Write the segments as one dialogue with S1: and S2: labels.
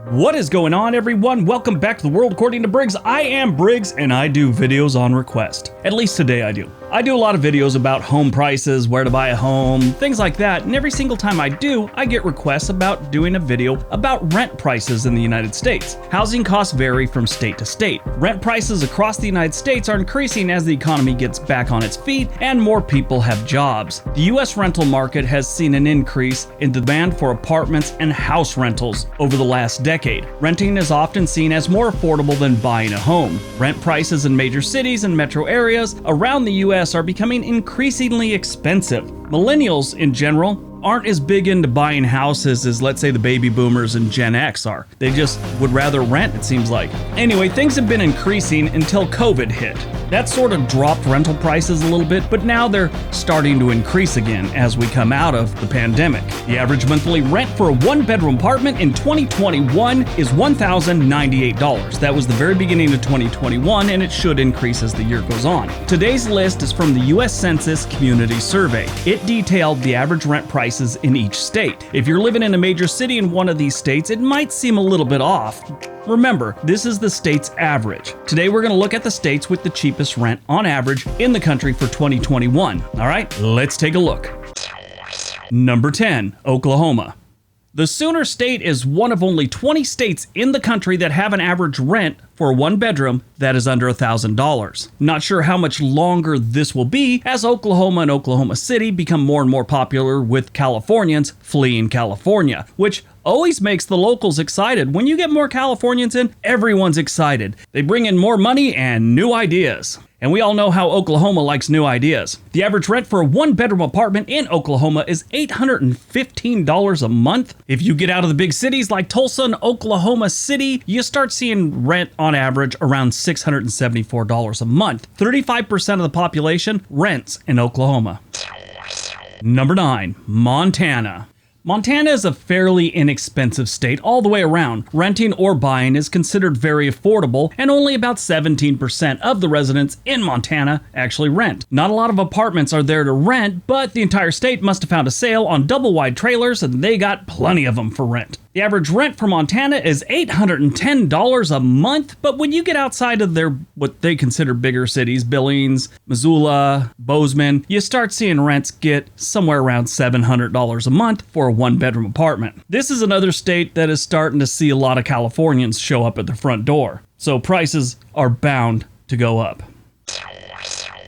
S1: What is going on, everyone? Welcome back to the world according to Briggs. I am Briggs and I do videos on request. At least today I do. I do a lot of videos about home prices, where to buy a home, things like that, and every single time I do, I get requests about doing a video about rent prices in the United States. Housing costs vary from state to state. Rent prices across the United States are increasing as the economy gets back on its feet and more people have jobs. The US rental market has seen an increase in demand for apartments and house rentals over the last decade. Renting is often seen as more affordable than buying a home. Rent prices in major cities and metro areas around the US are becoming increasingly expensive. Millennials, in general, aren't as big into buying houses as, let's say, the baby boomers and Gen X are. They just would rather rent, it seems like. Anyway, things have been increasing until COVID hit. That sort of dropped rental prices a little bit, but now they're starting to increase again as we come out of the pandemic. The average monthly rent for a one-bedroom apartment in 2021 is $1,098. That was the very beginning of 2021, and it should increase as the year goes on. Today's list is from the US Census Community Survey. It detailed the average rent prices in each state. If you're living in a major city in one of these states, it might seem a little bit off. Remember, this is the state's average. Today we're going to look at the states with the cheapest rent on average in the country for 2021. All right, let's take a look. Number 10, Oklahoma. The Sooner State is one of only 20 states in the country that have an average rent for a one bedroom that is under $1,000. Not sure how much longer this will be as Oklahoma and Oklahoma City become more and more popular with Californians fleeing California, which always makes the locals excited. When you get more Californians in, everyone's excited. They bring in more money and new ideas. And we all know how Oklahoma likes new ideas. The average rent for a one-bedroom apartment in Oklahoma is $815 a month. If you get out of the big cities like Tulsa and Oklahoma City, you start seeing rent on average around $674 a month. 35% of the population rents in Oklahoma. Number 9, Montana. Montana is a fairly inexpensive state all the way around. Renting or buying is considered very affordable, and only about 17% of the residents in Montana actually rent. Not a lot of apartments are there to rent, but the entire state must have found a sale on double-wide trailers, and they got plenty of them for rent. The average rent for Montana is $810 a month, but when you get outside of their what they consider bigger cities, Billings, Missoula, Bozeman, you start seeing rents get somewhere around $700 a month for a one-bedroom apartment. This is another state that is starting to see a lot of Californians show up at the front door, so prices are bound to go up.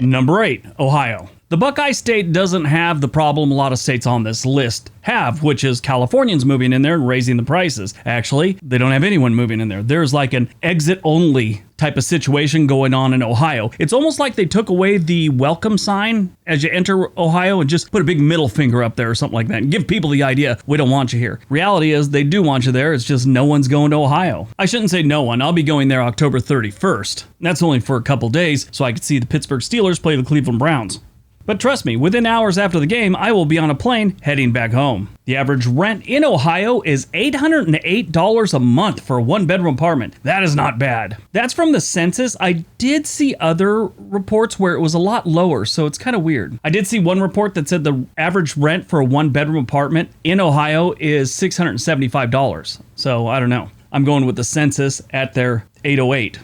S1: Number 8, Ohio. The Buckeye State doesn't have the problem a lot of states on this list have, which is Californians moving in there and raising the prices. Actually, they don't have anyone moving in there. There's like an exit-only type of situation going on in Ohio. It's almost like they took away the welcome sign as you enter Ohio and just put a big middle finger up there or something like that and give people the idea, we don't want you here. Reality is they do want you there, it's just no one's going to Ohio. I shouldn't say no one, I'll be going there October 31st. That's only for a couple days so I could see the Pittsburgh Steelers play the Cleveland Browns. But trust me, within hours after the game, I will be on a plane heading back home. The average rent in Ohio is $808 a month for a one-bedroom apartment. That is not bad. That's from the census. I did see other reports where it was a lot lower, so it's kind of weird. I did see one report that said the average rent for a one-bedroom apartment in Ohio is $675. So I don't know. I'm going with the census at their 808.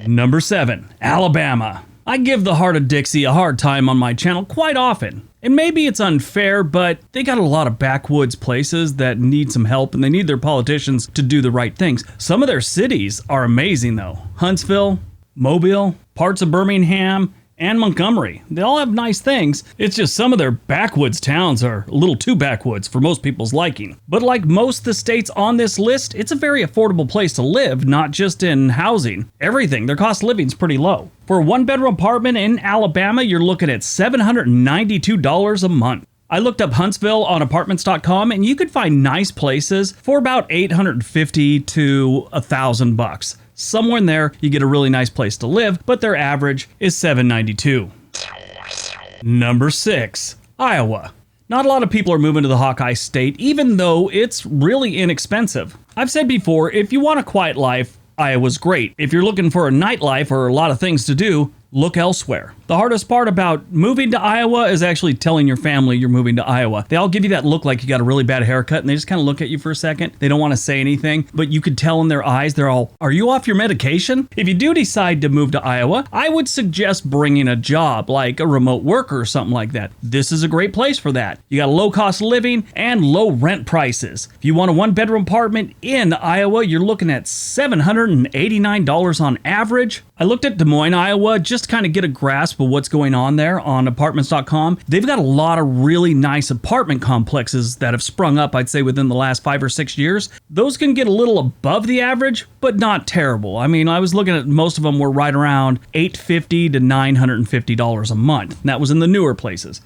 S1: Number 7, Alabama. I give the Heart of Dixie a hard time on my channel quite often. And maybe it's unfair, but they got a lot of backwoods places that need some help and they need their politicians to do the right things. Some of their cities are amazing though. Huntsville, Mobile, parts of Birmingham, and Montgomery. They all have nice things. It's just some of their backwoods towns are a little too backwoods for most people's liking. But like most of the states on this list, it's a very affordable place to live, not just in housing. Everything, their cost of living is pretty low. For a one-bedroom apartment in Alabama, you're looking at $792 a month. I looked up Huntsville on apartments.com and you could find nice places for about $850 to $1,000. Somewhere in there, you get a really nice place to live, but their average is $792. Number 6, Iowa. Not a lot of people are moving to the Hawkeye State, even though it's really inexpensive. I've said before, if you want a quiet life, Iowa's great. If you're looking for a nightlife or a lot of things to do, look elsewhere. The hardest part about moving to Iowa is actually telling your family you're moving to Iowa. They all give you that look like you got a really bad haircut, and they just kind of look at you for a second. They don't want to say anything, but you could tell in their eyes, they're all, are you off your medication? If you do decide to move to Iowa, I would suggest bringing a job, like a remote worker or something like that. This is a great place for that. You got low cost of living and low rent prices. If you want a 1-bedroom apartment in Iowa, you're looking at $789 on average. I looked at Des Moines, Iowa, just to kind of get a grasp of what's going on there on apartments.com. They've got a lot of really nice apartment complexes that have sprung up, I'd say, within the last 5 or 6 years. Those can get a little above the average, but not terrible. I mean, I was looking at most of them were right around $850 to $950 a month. And that was in the newer places.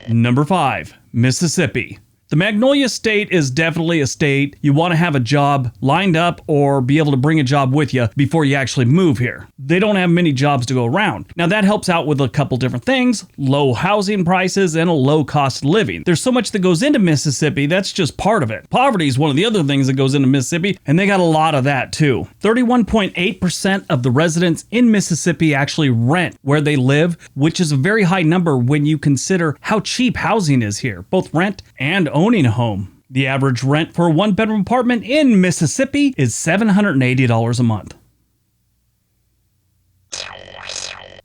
S1: Number 5, Mississippi. The Magnolia State is definitely a state you want to have a job lined up or be able to bring a job with you before you actually move here. They don't have many jobs to go around. Now that helps out with a couple different things, low housing prices and a low cost of living. There's so much that goes into Mississippi, that's just part of it. Poverty is one of the other things that goes into Mississippi, and they got a lot of that too. 31.8% of the residents in Mississippi actually rent where they live, which is a very high number when you consider how cheap housing is here, both rent and owning a home. The average rent for a 1-bedroom apartment in Mississippi is $780 a month.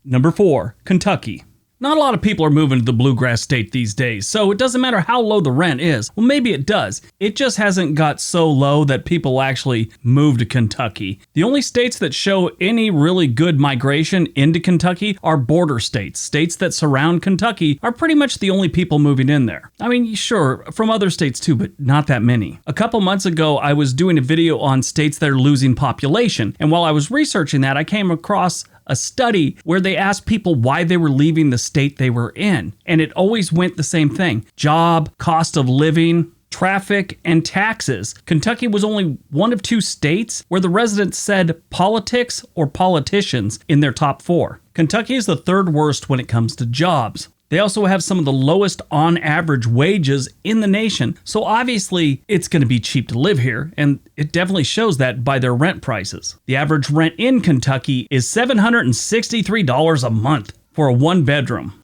S1: Number 4, Kentucky. Not a lot of people are moving to the bluegrass state these days, so it doesn't matter how low the rent is. Well, maybe it does. It just hasn't got so low that people actually move to Kentucky. The only states that show any really good migration into Kentucky are border states. States that surround Kentucky are pretty much the only people moving in there. I mean, sure, from other states too, but not that many. A couple months ago, I was doing a video on states that are losing population, and while I was researching that, I came across a study where they asked people why they were leaving the state they were in. And it always went the same thing: job, cost of living, traffic, and taxes. Kentucky was only one of 2 states where the residents said politics or politicians in their top 4. Kentucky is the 3rd worst when it comes to jobs. They also have some of the lowest on average wages in the nation, so obviously it's going to be cheap to live here, and it definitely shows that by their rent prices. The average rent in Kentucky is $763 a month for a 1-bedroom.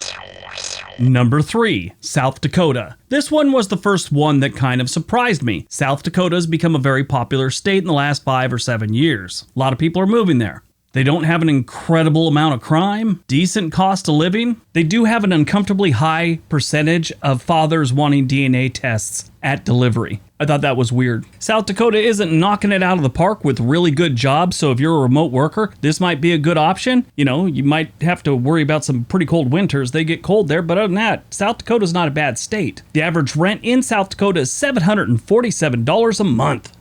S1: Number 3, South Dakota. This one was the first one that kind of surprised me. South Dakota has become a very popular state in the last 5 or 7 years. A lot of people are moving there. They don't have an incredible amount of crime, decent cost of living. They do have an uncomfortably high percentage of fathers wanting DNA tests at delivery. I thought that was weird. South Dakota isn't knocking it out of the park with really good jobs, so if you're a remote worker, this might be a good option. You know, you might have to worry about some pretty cold winters. They get cold there, but other than that, South Dakota's not a bad state. The average rent in South Dakota is $747 a month.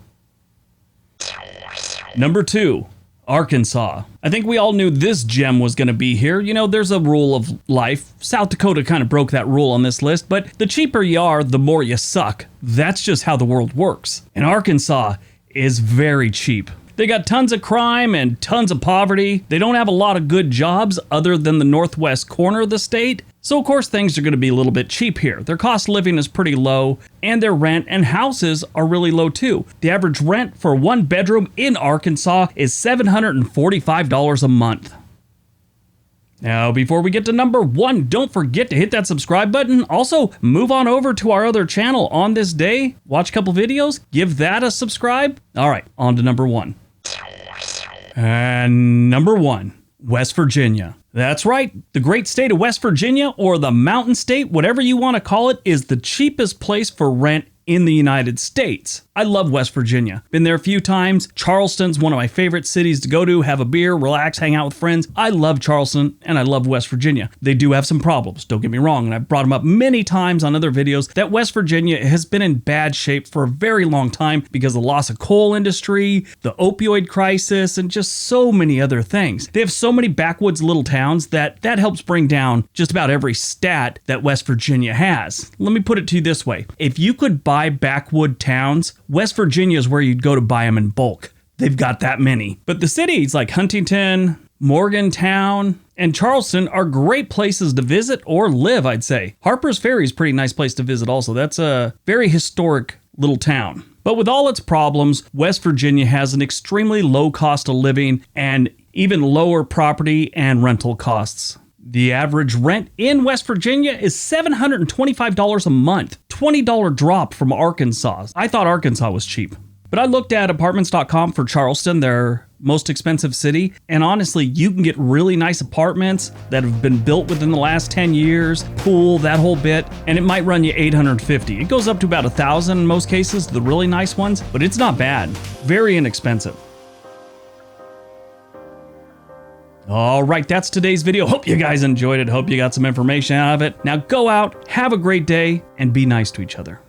S1: Number 2, Arkansas. I think we all knew this gem was going to be here. You know, there's a rule of life. South Dakota kind of broke that rule on this list, but the cheaper you are, the more you suck. That's just how the world works. And Arkansas is very cheap. They got tons of crime and tons of poverty. They don't have a lot of good jobs other than the northwest corner of the state. So of course things are going to be a little bit cheap here. Their cost of living is pretty low, and their rent and houses are really low too. The average rent for 1-bedroom in Arkansas is $745 a month. Now, before we get to number 1, don't forget to hit that subscribe button. Also, move on over to our other channel On This Day. Watch a couple videos, give that a subscribe. All right, on to number 1. And number 1, West Virginia. That's right, the great state of West Virginia, or the Mountain State, whatever you want to call it, is the cheapest place for rent in the United States. I love West Virginia. Been there a few times. Charleston's one of my favorite cities to go to, have a beer, relax, hang out with friends. I love Charleston and I love West Virginia. They do have some problems, don't get me wrong, and I've brought them up many times on other videos that West Virginia has been in bad shape for a very long time because of the loss of coal industry, the opioid crisis, and just so many other things. They have so many backwoods little towns that helps bring down just about every stat that West Virginia has. Let me put it to you this way. If you could buy backwood towns, West Virginia is where you'd go to buy them in bulk. They've got that many. But the cities like Huntington, Morgantown, and Charleston are great places to visit or live, I'd say. Harper's Ferry is a pretty nice place to visit also. That's a very historic little town. But with all its problems, West Virginia has an extremely low cost of living, and even lower property and rental costs. The average rent in West Virginia is $725 a month, $20 drop from Arkansas. I thought Arkansas was cheap. But I looked at apartments.com for Charleston, their most expensive city, and honestly, you can get really nice apartments that have been built within the last 10 years, pool, that whole bit, and it might run you $850. It goes up to about $1,000 in most cases, the really nice ones, but it's not bad. Very inexpensive. All right, that's today's video. Hope you guys enjoyed it. Hope you got some information out of it. Now go out, have a great day, and be nice to each other.